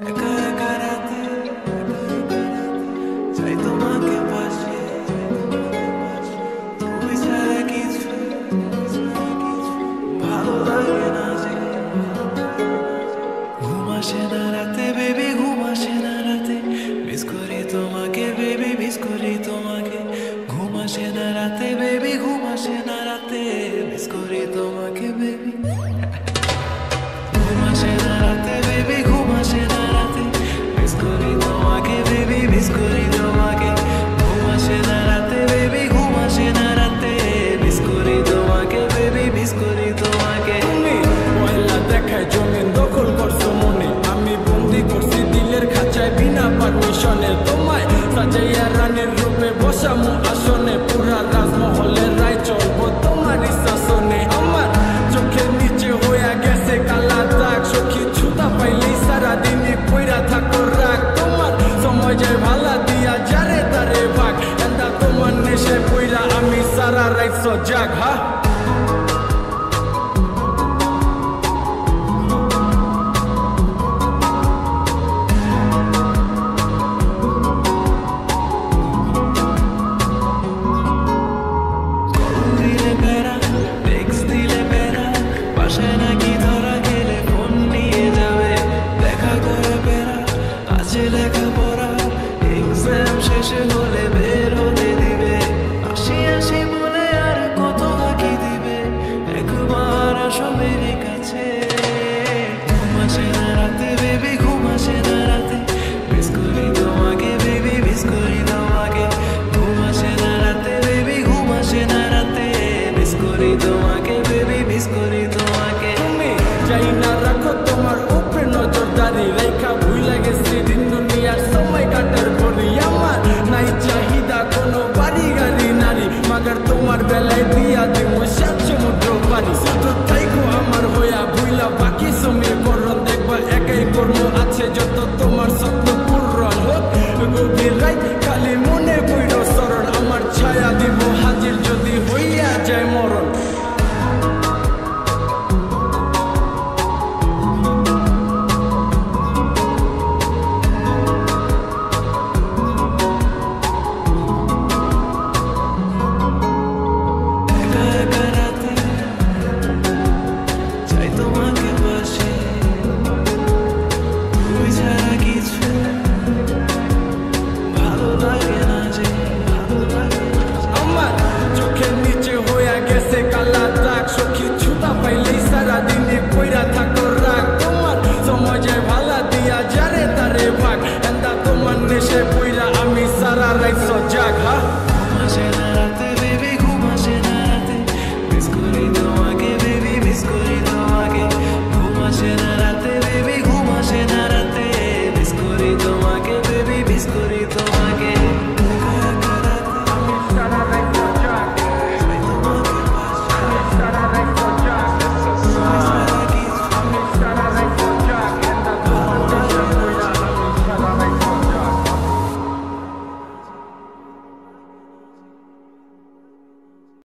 একা একা রাতে চাই তোমাকে পাশে, তুমি ছাড়া কিছু ভালো লাগে না যে। ঘুম আসে না রাতে বেবি, ঘুম আসে না রাতে, মিস করি তোমাকে বেবি, মিস করি তোমাকে। ঘুম আসে না রাতে বেবি, ঘুম আসে না রাতে, মিস করি তোমাকে বেবি। ঘুম আসে না রাতে বেবি, ঘুম আসে না রাতে, মিস করি তোমাকে বেবি, মিস করি তোমাকে। ঘুম আসে না রাতে বেবি, ঘুম আসে না রাতে, মিস করি তোমাকে বেবি, মিস করি তোমাকে। তুমি পয়লা দেখায় জমিন দখল করছো মনে, আমি বন্দি করছি দিলের খাঁচায় বিনা পারমিশনে। তোমায় সাজাইয়া রানীর রূপে বসামু